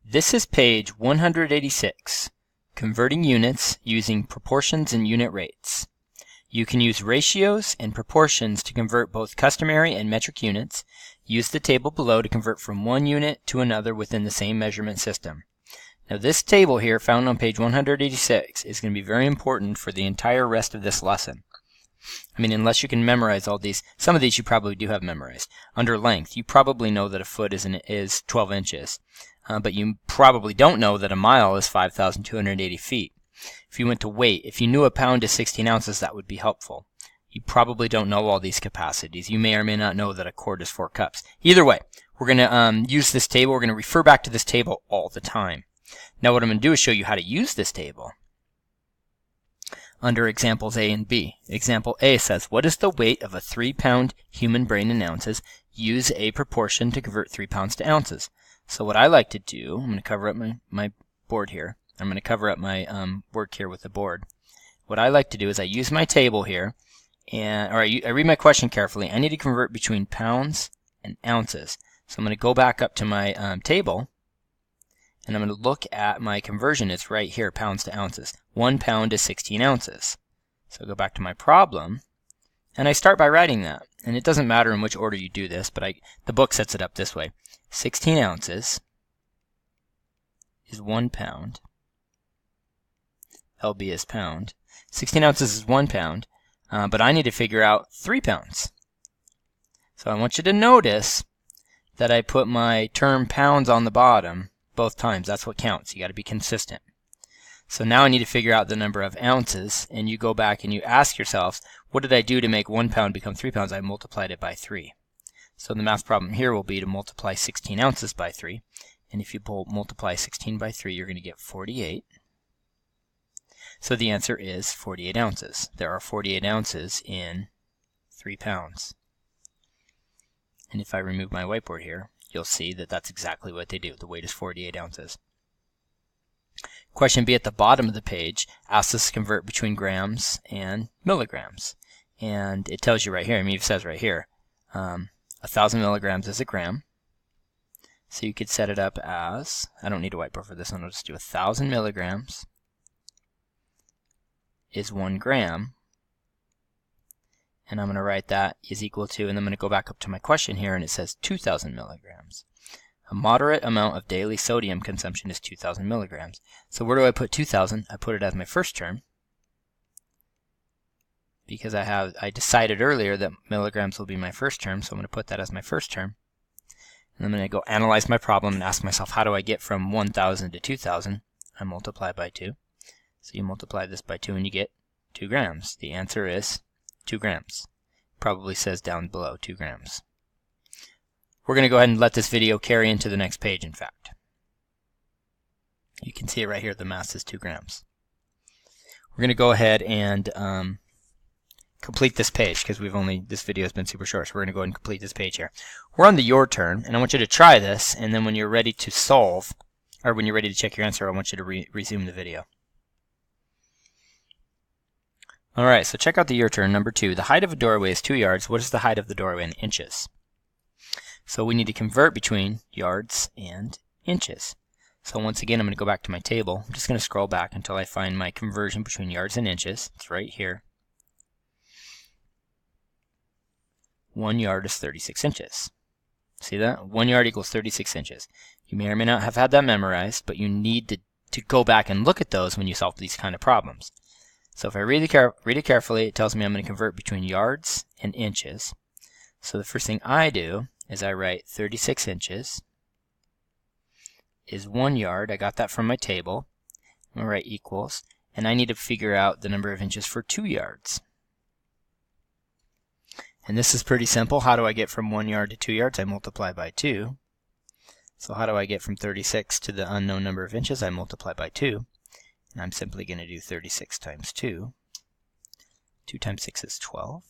This is page 186, Converting Units Using Proportions and Unit Rates. You can use ratios and proportions to convert both customary and metric units. Use the table below to convert from one unit to another within the same measurement system. Now this table here, found on page 186, is going to be very important for the entire rest of this lesson. I mean, unless you can memorize all these. Some of these you probably do have memorized. Under length, you probably know that a foot is 12 inches. But you probably don't know that a mile is 5,280 feet. If you went to weight, if you knew a pound is 16 ounces, that would be helpful. You probably don't know all these capacities. You may or may not know that a quart is 4 cups. Either way, we're going to use this table. We're going to refer back to this table all the time. Now what I'm going to do is show you how to use this table under examples A and B. Example A says, what is the weight of a 3-pound human brain in ounces? Use a proportion to convert 3 pounds to ounces. So what I like to do, I'm going to cover up my board here. I'm going to cover up my work here with the board. What I like to do is I use my table here, I read my question carefully. I need to convert between pounds and ounces. So I'm going to go back up to my table, and I'm going to look at my conversion. It's right here, pounds to ounces. 1 pound is 16 ounces. So I go back to my problem, and I start by writing that. And it doesn't matter in which order you do this, but the book sets it up this way. 16 ounces is 1 pound. LB is pound. 16 ounces is 1 pound, but I need to figure out 3 pounds. So I want you to notice that I put my term pounds on the bottom both times. That's what counts. You got to be consistent. So now I need to figure out the number of ounces, and you go back and you ask yourselves, what did I do to make 1 pound become 3 pounds? I multiplied it by 3. So the math problem here will be to multiply 16 ounces by 3. And if you multiply 16 by 3, you're going to get 48. So the answer is 48 ounces. There are 48 ounces in 3 pounds. And if I remove my whiteboard here, you'll see that that's exactly what they do. The weight is 48 ounces. Question B at the bottom of the page asks us to convert between grams and milligrams. And it tells you right here, I mean, it says right here, 1,000 milligrams is a gram. So you could set it up as, I don't need a whiteboard for this one, I'll just do 1,000 milligrams is 1 gram. And I'm going to write that is equal to, and I'm going to go back up to my question here, and it says 2,000 milligrams. A moderate amount of daily sodium consumption is 2,000 milligrams. So where do I put 2,000? I put it as my first term, because I decided earlier that milligrams will be my first term, so I'm going to put that as my first term. And I'm going to go analyze my problem and ask myself, how do I get from 1,000 to 2,000? I multiply by 2. So you multiply this by 2 and you get 2 grams. The answer is 2 grams. Probably says down below 2 grams. We're going to go ahead and let this video carry into the next page, in fact. You can see it right here, the mass is 2 grams. We're going to go ahead and complete this page, because this video has been super short, so we're going to go ahead and complete this page here. We're on the your turn, and I want you to try this, and then when you're ready to solve, or when you're ready to check your answer, I want you to resume the video. Alright, so check out the your turn, number 2. The height of a doorway is 2 yards. What is the height of the doorway in inches? So we need to convert between yards and inches. So once again, I'm going to go back to my table. I'm just going to scroll back until I find my conversion between yards and inches. It's right here. 1 yard is 36 inches. See that? 1 yard equals 36 inches. You may or may not have had that memorized, but you need to go back and look at those when you solve these kind of problems. So if I read it carefully, it tells me I'm going to convert between yards and inches. So the first thing I do is I write 36 inches is 1 yard. I got that from my table. I'm going to write equals, and I need to figure out the number of inches for 2 yards. And this is pretty simple. How do I get from 1 yard to 2 yards? I multiply by 2. So how do I get from 36 to the unknown number of inches? I multiply by 2. And I'm simply going to do 36 times 2. 2 times 6 is 12.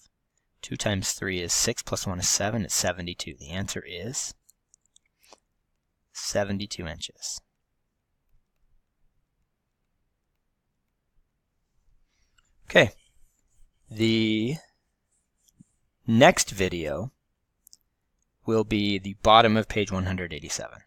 2 times 3 is 6, plus 1 is 7. It's 72. The answer is 72 inches. Okay. The next video will be the bottom of page 187.